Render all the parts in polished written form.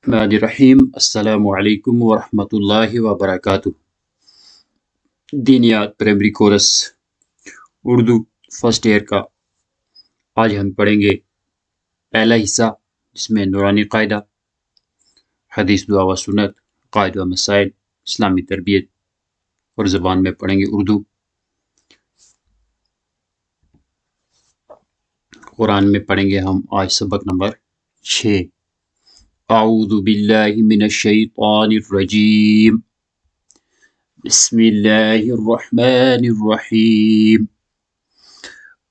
الرحیم السلام علیکم ورحمۃ اللہ وبرکاتہ۔ دینیات primary course Urdu first year کا آج ہم پڑھیں گے پہلا حصہ، جس میں نورانی قاعدہ، حدیث دعا و سنت، قاعدہ و مسائل، اسلامی تربیت اور زبان میں پڑھیں گے اردو۔ قرآن میں پڑھیں گے ہم آج سبق نمبر 6۔ اعوذ باللہ من الشیطان الرجیم، بسم اللہ الرحمن الرحیم۔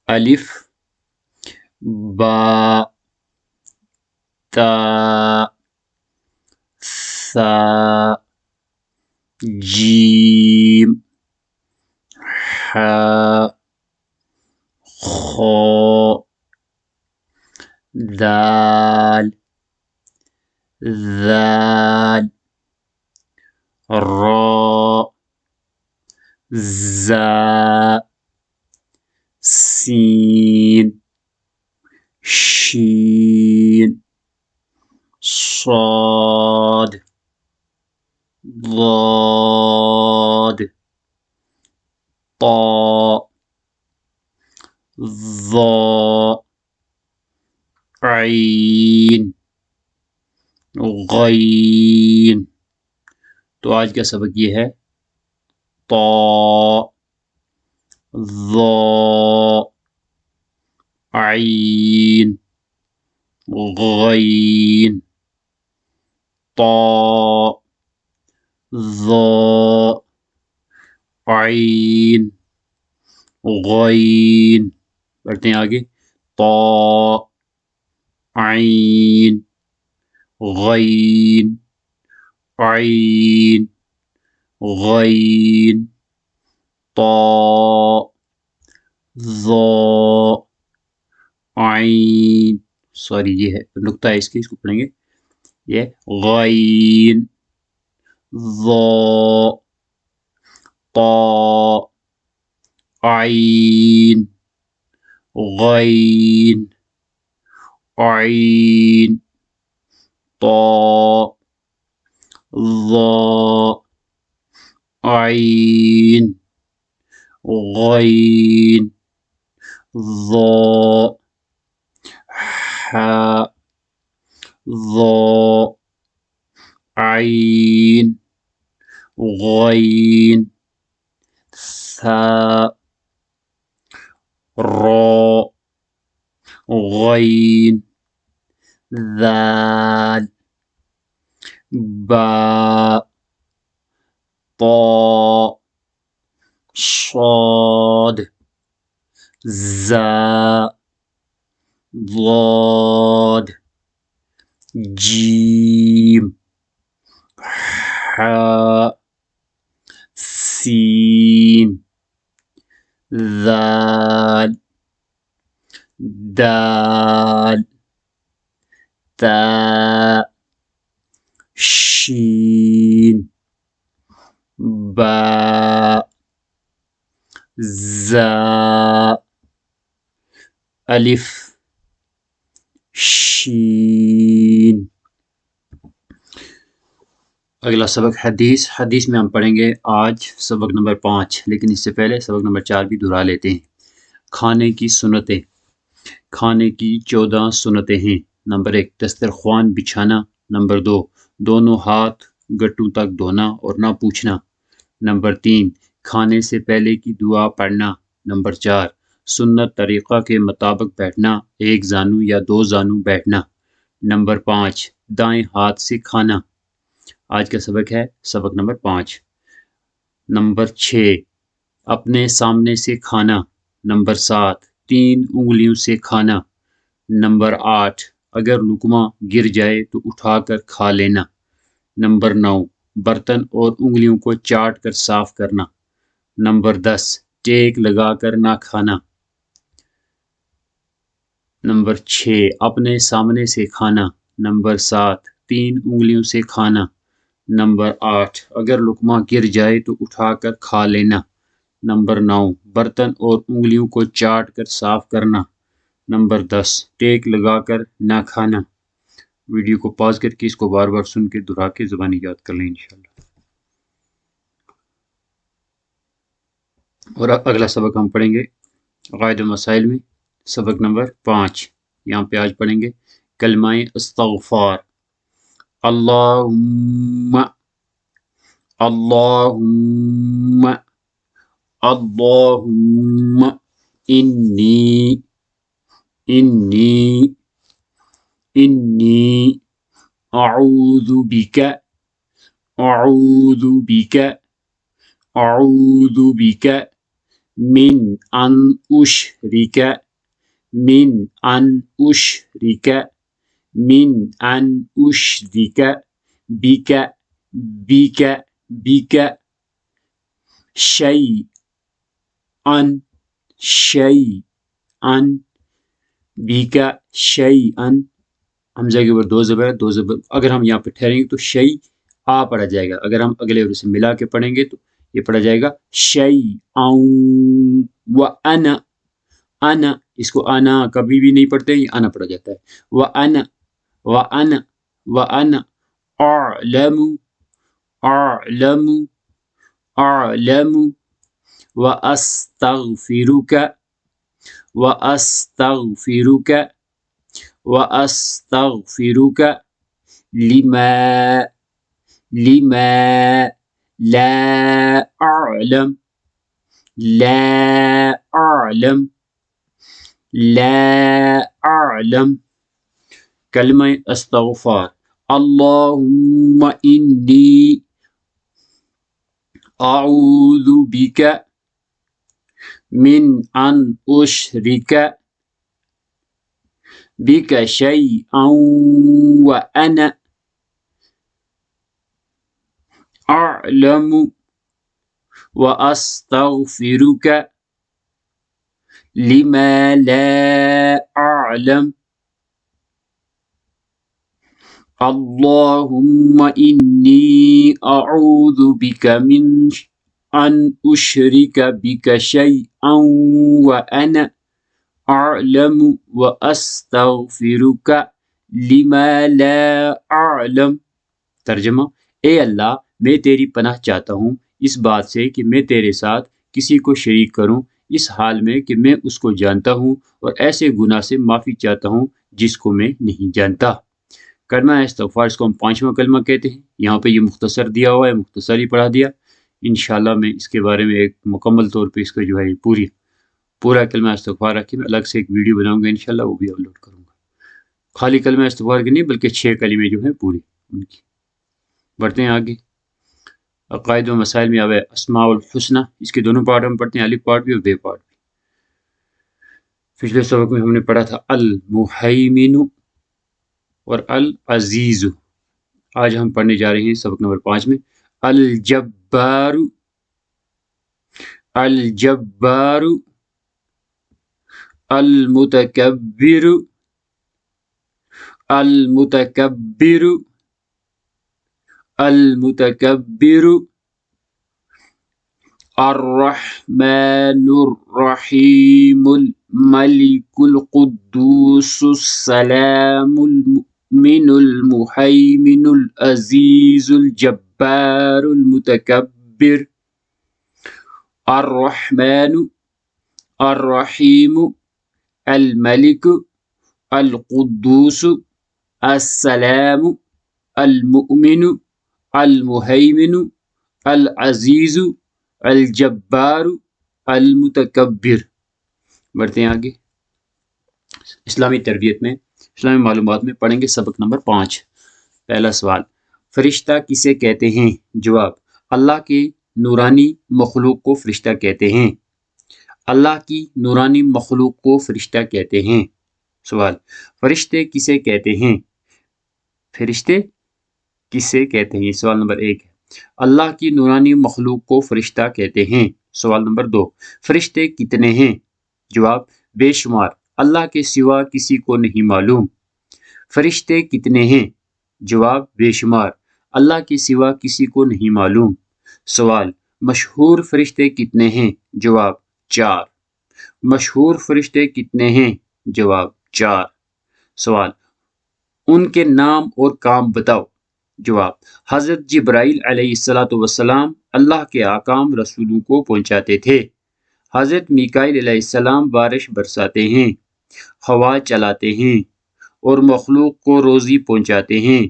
الف با تا ثا جیم حا خا دال ذال را زا سین شین صاد ضاد طا ظا عین غین۔ تو آج کا سبق یہ ہے طا ظا عین غین، طا ظا عین غین۔ پڑھتے ہیں آگے، طا عین غین عین غین، طا ظا عین، سوری یہ ہے نقطہ ہے اس کو پڑھیں گے، یہ غین ظا طا عین غین عین، طا ظا عین غین ظا حا ظا عین غین ثا را غین ذال با طا صاد زا ضاد جیم حا سین ذال دال تا شین با زا الف شین۔ اگلا سبق حدیث میں ہم پڑھیں گے آج سبق نمبر 5، لیکن اس سے پہلے سبق نمبر 4 بھی دہرا لیتے ہیں۔ کھانے کی سنتیں۔ کھانے کی 14 سنتیں ہیں۔ نمبر 1، دسترخوان بچھانا۔ نمبر 2، دونوں ہاتھ گٹوں تک دھونا اور نہ پوچھنا۔ نمبر 3، کھانے سے پہلے کی دعا پڑھنا۔ نمبر 4، سنت طریقہ کے مطابق بیٹھنا، ایک زانو یا 2 زانو بیٹھنا۔ نمبر 5، دائیں ہاتھ سے کھانا۔ آج کا سبق ہے سبق نمبر 5۔ نمبر 6، اپنے سامنے سے کھانا۔ نمبر 7، 3 انگلیوں سے کھانا۔ نمبر 8، اگر لقمہ گر جائے تو اٹھا کر کھا لینا۔ نمبر 9، برتن اور انگلیوں کو چاٹ کر صاف کرنا۔ نمبر 10، ٹیک لگا کر نہ کھانا۔ نمبر 6، اپنے سامنے سے کھانا۔ نمبر 7، 3 انگلیوں سے کھانا۔ نمبر 8، اگر لقمہ گر جائے تو اٹھا کر کھا لینا۔ نمبر 9، برتن اور انگلیوں کو چاٹ کر صاف کرنا۔ نمبر 10، ٹیک لگا کر نہ کھانا۔ ویڈیو کو پاز کر کے اس کو بار بار سن کے دہرا کے زبانی یاد کر لیں انشاءاللہ. اور اگلا سبق ہم پڑھیں گے قواعد مسائل میں سبق نمبر 5. یہاں پہ آج پڑھیں گے کلمہ استغفار. اللہم اللہم اللہم انی اعوذ بک من ان اشرک بک شیئا حمزہ کے اوپر 2 زبر اگر ہم یہاں پہ ٹھہریں گے تو شیء آ پڑھا جائے گا. اگر ہم اگلے حرف سے ملا کے پڑھیں گے تو یہ پڑھا جائے گا شیئا وانا. اس کو انا کبھی بھی نہیں پڑھتے، یہ انا پڑھا جاتا ہے. وانا اعلم واستغفرك لما لا اعلم. کلمہ استغفار. اللہم انی اعوذ بک من ان اشرک بک شیئا وانا اعلم واستغفرک لما لا اعلم. اللہم انی اعوذ بک من ان اشرک بک شیئا وانا اعلم واستغفرک لما لا اعلم. ترجمہ: اے اللہ، میں تیری پناہ چاہتا ہوں اس بات سے کہ میں تیرے ساتھ کسی کو شریک کروں، اس حال میں کہ میں اس کو جانتا ہوں، اور ایسے گناہ سے معافی چاہتا ہوں جس کو میں نہیں جانتا. کلمہ استغفار اس کو ہم 5واں کلمہ کہتے ہیں. یہاں پہ یہ مختصر دیا ہوا ہے، مختصر ہی پڑھا دیا. انشاءاللہ میں اس کے بارے میں ایک مکمل طور پہ اس کا جو ہے پورا کلمہ استغفار رکھے میں الگ سے ایک ویڈیو بناؤں گا انشاءاللہ، وہ بھی اپلوڈ کروں گا. خالی کلمہ استغفار کی نہیں بلکہ 6 کلمے جو ہیں پورے ان کی. بڑھتے ہیں آگے. عقائد و مسائل میں آوے اسماء الحسنہ، اس کے دونوں پارٹ ہم پڑھتے ہیں، الف پارٹ بھی اور بے پارٹ بھی. پچھلے سبق میں ہم نے پڑھا تھا المہیمن اور العزیز. آج ہم پڑھنے جا رہے ہیں سبق نمبر 5 میں الجبار المتکبر الرحمن الرحیم الملک القدوس السلام المؤمن المہیمن العزیز الجبار المتکبر. الرحمن الرحیم الملک القدوس السلام المؤمن المہیمن العزیز الجبار المتکبر. بڑھتے ہیں آگے. اسلامی تربیت میں، اسلامی معلومات میں پڑھیں گے سبق نمبر 5. پہلا سوال: فرشتہ کسے کہتے ہیں؟ جواب: اللہ کے نورانی مخلوق کو فرشتہ کہتے ہیں. اللہ کی نورانی مخلوق کو فرشتہ کہتے ہیں. سوال: فرشتے کسے کہتے ہیں؟ فرشتے کسے کہتے ہیں؟ یہ سوال نمبر 1 ہے. اللہ کی نورانی مخلوق کو فرشتہ کہتے ہیں. سوال نمبر 2: فرشتے کتنے ہیں؟ جواب: بے شمار، اللہ کے سوا کسی کو نہیں معلوم. فرشتے کتنے ہیں؟ جواب: بے شمار، اللہ کے سوا کسی کو نہیں معلوم. سوال: مشہور فرشتے کتنے ہیں؟ جواب: 4. مشہور فرشتے کتنے ہیں؟ جواب: 4. سوال: ان کے نام اور کام بتاؤ۔ جواب: حضرت جبرائیل علیہ السلام اللہ کے احکام رسولوں کو پہنچاتے تھے۔ حضرت میکائیل علیہ السلام بارش برساتے ہیں، ہوا چلاتے ہیں اور مخلوق کو روزی پہنچاتے ہیں۔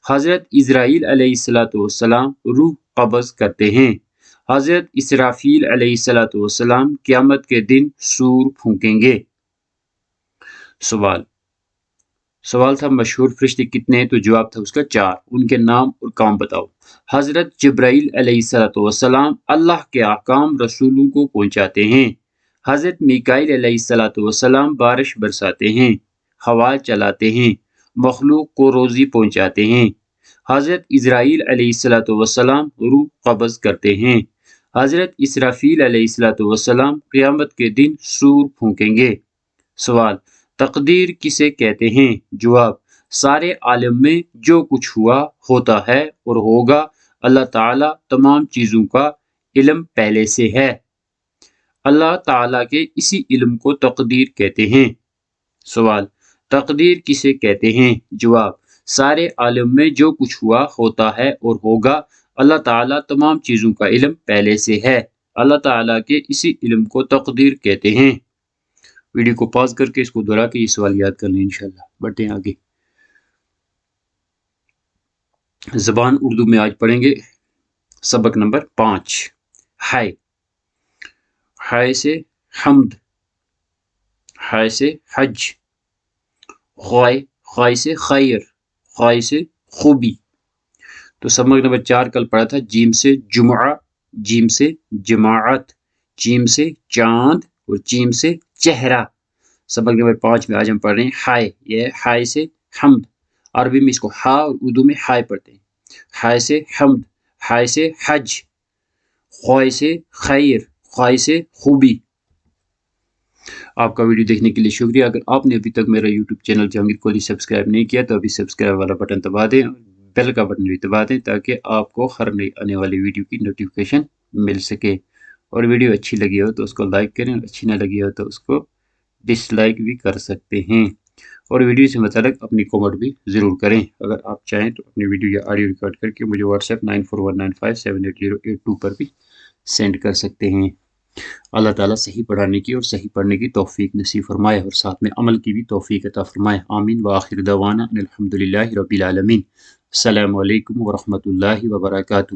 حضرت اسرائیل علیہ السلام روح قبض کرتے ہیں۔ حضرت اسرافیل علیہ السلام قیامت کے دن سور پھونکیں گے۔ سوال تھا مشہور فرشتے کتنے ہیں؟ تو جواب تھا اس کا 4۔ ان کے نام اور کام بتاؤ۔ حضرت جبرائیل علیہ السلام اللہ کے احکام رسولوں کو پہنچاتے ہیں۔ حضرت میکائیل علیہ السلام بارش برساتے ہیں، ہوا چلاتے ہیں، مخلوق کو روزی پہنچاتے ہیں۔ حضرت اسرائیل علیہ السلام روح قبض کرتے ہیں۔ حضرت اسرافیل علیہ السلام قیامت کے دن سور پھونکیں گے۔ سوال: تقدیر کسے کہتے ہیں؟ جواب: سارے عالم میں جو کچھ ہوا، ہوتا ہے اور ہوگا، اللہ تعالیٰ تمام چیزوں کا علم پہلے سے ہے۔ اللہ تعالیٰ کے اسی علم کو تقدیر کہتے ہیں۔ سوال: تقدیر کسے کہتے ہیں؟ جواب: سارے عالم میں جو کچھ ہوا، ہوتا ہے اور ہوگا، اللہ تعالیٰ تمام چیزوں کا علم پہلے سے ہے۔ اللہ تعالیٰ کے اسی علم کو تقدیر کہتے ہیں۔ ویڈیو کو پاز کر کے اس کو دہرا کے یہ سوال یاد کر لیں انشاءاللہ۔ بڑھتے ہیں آگے۔ زبان اردو میں آج پڑھیں گے سبق نمبر 5۔ ہائے۔ ہائے سے حمد، ہائے سے حج، خائے، خائے سے خیر، خائے سے خوبی۔ تو سبق نمبر 4 کل پڑھا تھا جیم سے جمعہ، جیم سے جماعت، جیم سے چاند اور جیم سے چہرہ۔ سبق نمبر 5 میں آج ہم پڑھ رہے ہیں ہائے۔ یہ ہائے سے حمد، عربی میں اس کو ہا اور اردو میں ہائے پڑھتے ہیں۔ ہائے سے حمد، ہائے سے حج، خوائے سے خیر، خوائے سے خوبی۔ آپ کا ویڈیو دیکھنے کے لیے شکریہ۔ اگر آپ نے ابھی تک میرا YouTube channel Jahangir Kohli subscribe نہیں کیا تو ابھی سبسکرائب والا بٹن دبا دیں، بیل کا بٹن بھی دبا دیں تاکہ آپ کو ہر نئی آنے والی ویڈیو کی نوٹیفیکیشن مل سکے۔ اور ویڈیو اچھی لگی ہو تو اس کو لائک کریں، اور اچھی نہ لگی ہو تو اس کو ڈس لائک بھی کر سکتے ہیں۔ اور ویڈیو سے متعلق اپنی کامنٹ بھی ضرور کریں۔ اگر آپ چاہیں تو اپنی ویڈیو یا آڈیو ریکارڈ کر کے مجھے واٹس ایپ 9419578082 پر بھی سینڈ کر سکتے ہیں۔ اللہ تعالیٰ صحیح پڑھانے کی اور صحیح پڑھنے کی توفیق نصیب فرمائے اور ساتھ میں عمل کی بھی توفیق عطا فرمائے۔ آمین وآخر دعوانا ان الحمدللہ رب العالمین۔ السلام علیکم ورحمۃ اللہ وبرکاتہ۔